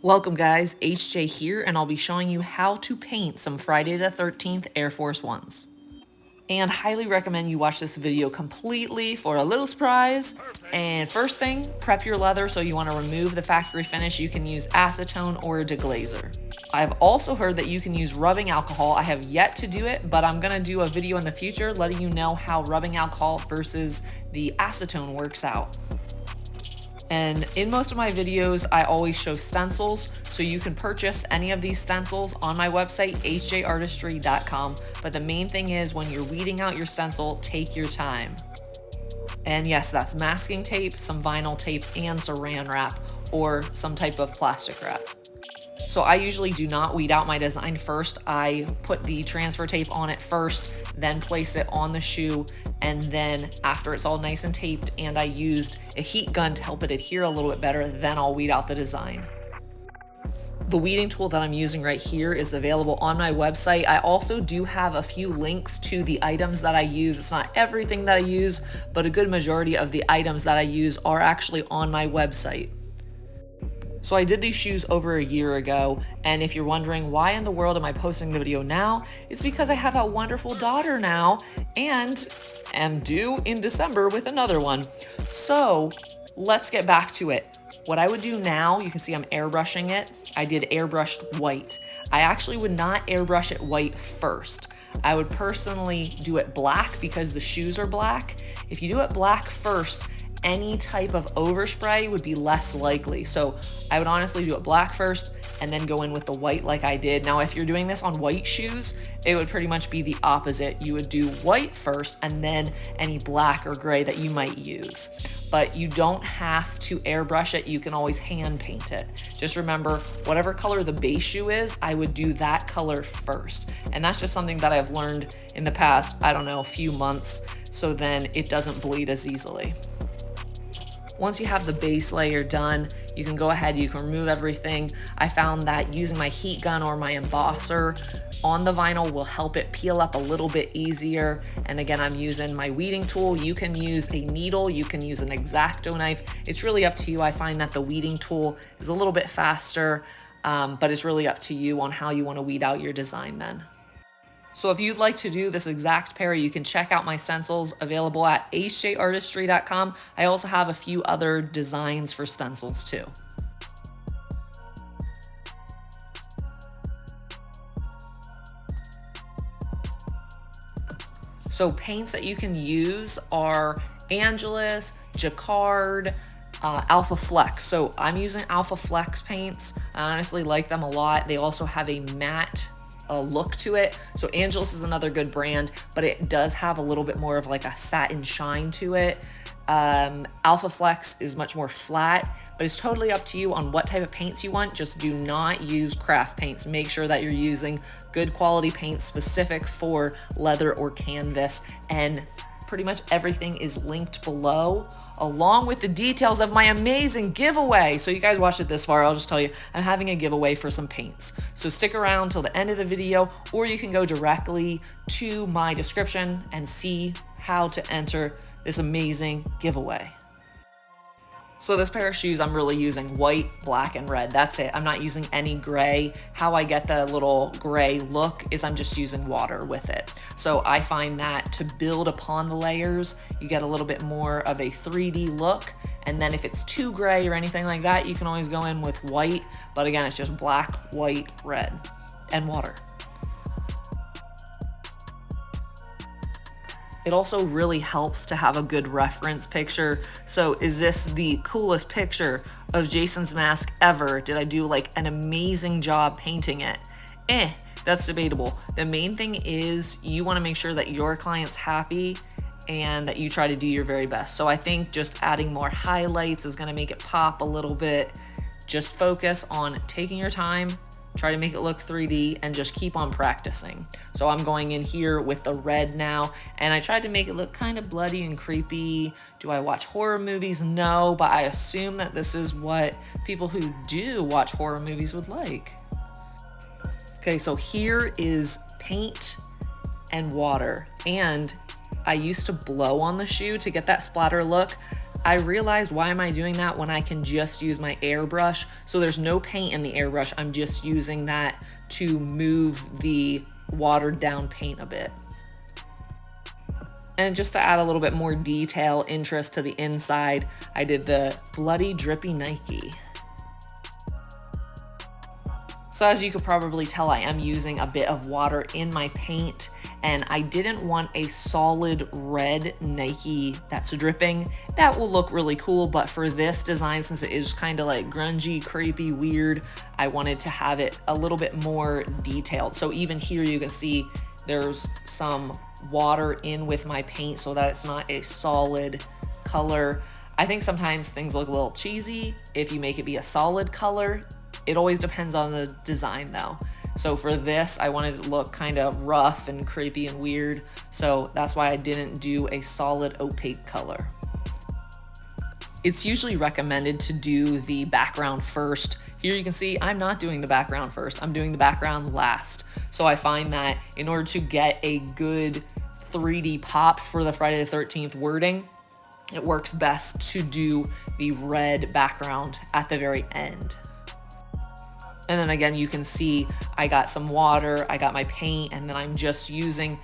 Welcome guys, HJ here, and I'll be showing you how to paint some Friday the 13th Air Force Ones. And highly recommend you watch this video completely for a little surprise. And first thing, prep your leather. So you want to remove the factory finish. You can use acetone or a deglazer. I've also heard that you can use rubbing alcohol. I have yet to do it, but I'm gonna do a video in the future letting you know how rubbing alcohol versus the acetone works out. And in most of my videos, I always show stencils, so you can purchase any of these stencils on my website, hjartistry.com. But the main thing is when you're weeding out your stencil, take your time. And yes, that's masking tape, some vinyl tape, and saran wrap, or some type of plastic wrap. So I usually do not weed out my design first. I put the transfer tape on it first, then place it on the shoe, and then after it's all nice and taped and I used a heat gun to help it adhere a little bit better, then I'll weed out the design. The weeding tool that I'm using right here is available on my website. I also do have a few links to the items that I use. It's not everything that I use, but a good majority of the items that I use are actually on my website. So I did these shoes over a year ago, and if you're wondering why in the world am I posting the video now, it's because I have a wonderful daughter now and am due in December with another one. So let's get back to it. What I would do now, you can see I'm airbrushing it. I did airbrushed white. I actually would not airbrush it white first. I would personally do it black because the shoes are black. If you do it black first, any type of overspray would be less likely. So I would honestly do it black first and then go in with the white like I did. Now, if you're doing this on white shoes, it would pretty much be the opposite. You would do white first and then any black or gray that you might use. But you don't have to airbrush it. You can always hand paint it. Just remember, whatever color the base shoe is, I would do that color first. And that's just something that I've learned in the past, I don't know, a few months, so then it doesn't bleed as easily. Once you have the base layer done, you can go ahead, you can remove everything. I found that using my heat gun or my embosser on the vinyl will help it peel up a little bit easier. And again, I'm using my weeding tool. You can use a needle, you can use an X-Acto knife. It's really up to you. I find that the weeding tool is a little bit faster, but it's really up to you on how you want to weed out your design then. So if you'd like to do this exact pair, you can check out my stencils available at hjartistry.com. I also have a few other designs for stencils too. So paints that you can use are Angelus, Jacquard, Alpha Flex. So I'm using Alpha Flex paints. I honestly like them a lot. They also have a matte look to it. So Angelus is another good brand, but it does have a little bit more of like a satin shine to it. Alpha Flex is much more flat, but it's totally up to you on what type of paints you want. Just do not use craft paints. Make sure that you're using good quality paints specific for leather or canvas, and pretty much everything is linked below, along with the details of my amazing giveaway. So you guys watched it this far, I'll just tell you, I'm having a giveaway for some paints. So stick around till the end of the video, or you can go directly to my description and see how to enter this amazing giveaway. So this pair of shoes, I'm really using white, black, and red. That's it. I'm not using any gray. How I get the little gray look is I'm just using water with it. So I find that to build upon the layers, you get a little bit more of a 3D look. And then if it's too gray or anything like that, you can always go in with white. But again, it's just black, white, red, and water. It also really helps to have a good reference picture. So is this the coolest picture of Jason's mask ever? Did I do like an amazing job painting it? That's debatable. The main thing is you want to make sure that your client's happy and that you try to do your very best. So I think just adding more highlights is going to make it pop a little bit. Just focus on taking your time, try to make it look 3D, and just keep on practicing. So I'm going in here with the red now, and I tried to make it look kind of bloody and creepy. Do I watch horror movies? No, but I assume that this is what people who do watch horror movies would like. Okay, so here is paint and water, and I used to blow on the shoe to get that splatter look. I realized, why am I doing that when I can just use my airbrush? So there's no paint in the airbrush. I'm just using that to move the watered down paint a bit. And just to add a little bit more detail, interest to the inside, I did the bloody drippy Nike. So as you could probably tell, I am using a bit of water in my paint, and I didn't want a solid red Nike that's dripping. That will look really cool, but for this design, since it is kind of like grungy, creepy, weird, I wanted to have it a little bit more detailed. So even here you can see there's some water in with my paint so that it's not a solid color. I think sometimes things look a little cheesy if you make it be a solid color. It always depends on the design though. So for this, I wanted it to look kind of rough and creepy and weird. So that's why I didn't do a solid opaque color. It's usually recommended to do the background first. Here you can see I'm not doing the background first, I'm doing the background last. So I find that in order to get a good 3D pop for the Friday the 13th wording, it works best to do the red background at the very end. And then again, you can see I got some water, I got my paint, and then I'm just using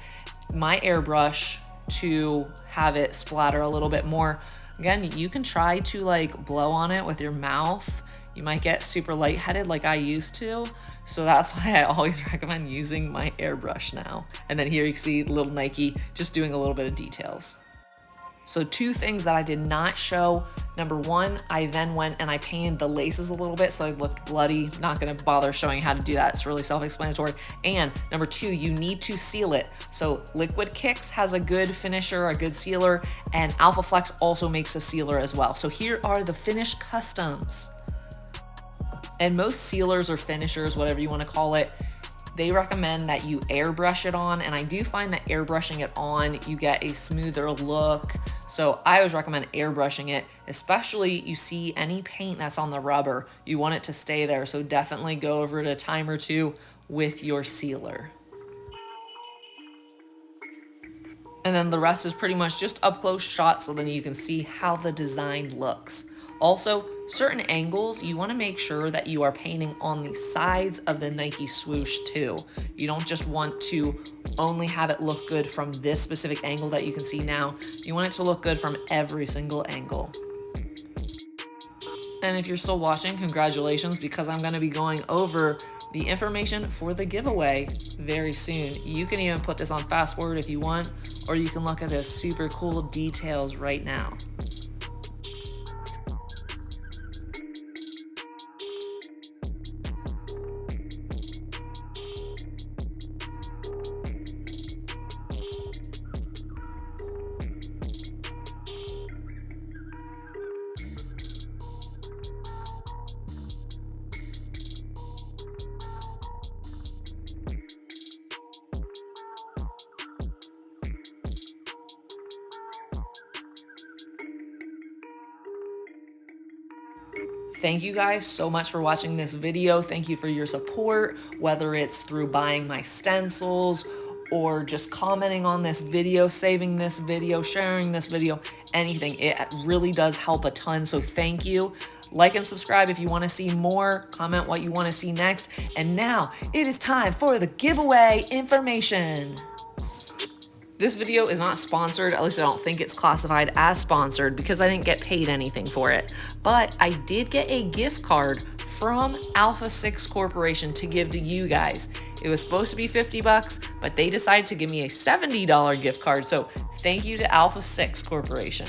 my airbrush to have it splatter a little bit more. Again, you can try to like blow on it with your mouth. You might get super lightheaded like I used to. So that's why I always recommend using my airbrush now. And then here you can see little Nike just doing a little bit of details. So two things that I did not show. Number one, I then went and I painted the laces a little bit so it looked bloody. Not gonna bother showing how to do that. It's really self-explanatory. And number two, you need to seal it. So Liquid Kicks has a good finisher, a good sealer, and Alpha Flex also makes a sealer as well. So here are the finished customs. And most sealers or finishers, whatever you wanna call it, they recommend that you airbrush it on, and I do find that airbrushing it on, you get a smoother look. So I always recommend airbrushing it, especially you see any paint that's on the rubber, you want it to stay there. So definitely go over it a time or two with your sealer. And then the rest is pretty much just up close shots so then you can see how the design looks. Also, certain angles, you want to make sure that you are painting on the sides of the Nike swoosh too. You don't just want to only have it look good from this specific angle that you can see now. You want it to look good from every single angle. And if you're still watching, congratulations, because I'm going to be going over the information for the giveaway very soon. You can even put this on fast forward if you want, or you can look at the super cool details right now. Thank you guys so much for watching this video. Thank you for your support, whether it's through buying my stencils or just commenting on this video, saving this video, sharing this video, anything. It really does help a ton, so thank you. Like and subscribe if you want to see more. Comment what you want to see next. And now it is time for the giveaway information. This video is not sponsored, at least I don't think it's classified as sponsored because I didn't get paid anything for it. But I did get a gift card from Alpha 6 Corporation to give to you guys. It was supposed to be 50 bucks, but they decided to give me a $70 gift card. So thank you to Alpha 6 Corporation.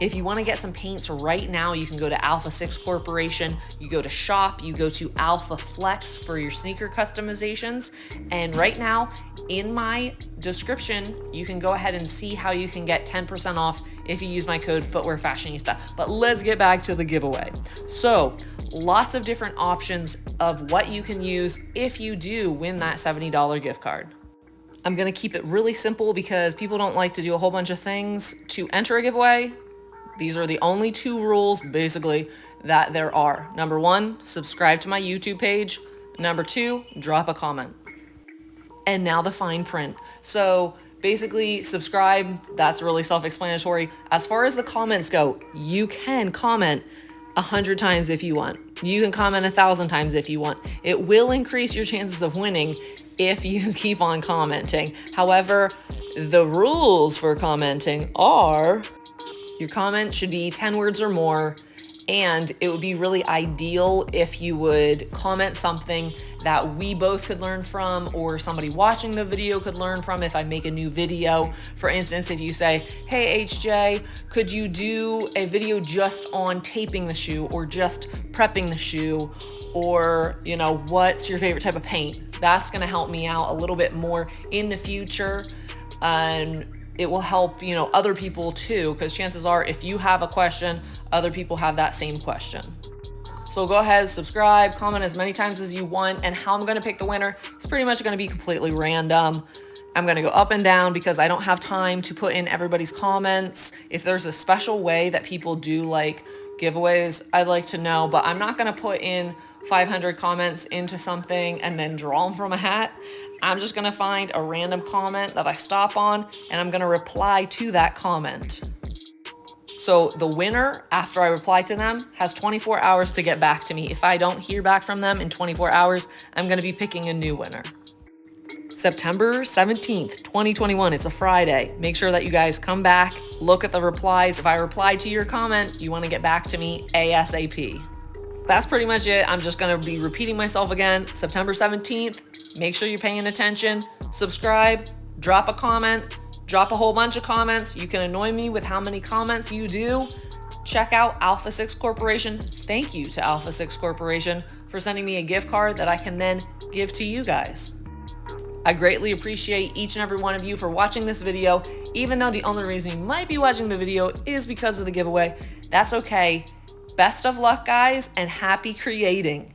If you want to get some paints right now, you can go to Alpha 6 Corporation, you go to shop, you go to Alpha Flex for your sneaker customizations. And right now in my description, you can go ahead and see how you can get 10% off if you use my code FootwearFashionista. But let's get back to the giveaway. So lots of different options of what you can use if you do win that $70 gift card. I'm going to keep it really simple because people don't like to do a whole bunch of things to enter a giveaway. These are the only two rules, basically, that there are. Number one, subscribe to my YouTube page. Number two, drop a comment. And now the fine print. So basically subscribe. That's really self-explanatory. As far as the comments go, you can comment 100 times if you want. You can comment 1,000 times if you want. It will increase your chances of winning if you keep on commenting. However, the rules for commenting are your comment should be 10 words or more, and it would be really ideal if you would comment something that we both could learn from, or somebody watching the video could learn from if I make a new video. For instance, if you say, hey HJ, could you do a video just on taping the shoe or just prepping the shoe? Or, you know, what's your favorite type of paint? That's gonna help me out a little bit more in the future. And it will help, you know, other people too, because chances are if you have a question, other people have that same question. So go ahead, subscribe, comment as many times as you want, and how I'm gonna pick the winner is pretty much gonna be completely random. I'm gonna go up and down because I don't have time to put in everybody's comments. If there's a special way that people do like giveaways, I'd like to know, but I'm not gonna put in 500 comments into something and then draw them from a hat. I'm just gonna find a random comment that I stop on, and I'm gonna reply to that comment. So the winner, after I reply to them, has 24 hours to get back to me. If I don't hear back from them in 24 hours, I'm gonna be picking a new winner. September 17th, 2021, it's a Friday. Make sure that you guys come back, look at the replies. If I reply to your comment, you wanna get back to me ASAP. That's pretty much it. I'm just gonna be repeating myself again. September 17th, make sure you're paying attention, subscribe, drop a comment, drop a whole bunch of comments. You can annoy me with how many comments you do. Check out Alpha 6 Corporation. Thank you to Alpha 6 Corporation for sending me a gift card that I can then give to you guys. I greatly appreciate each and every one of you for watching this video, even though the only reason you might be watching the video is because of the giveaway. That's okay. Best of luck, guys, and happy creating.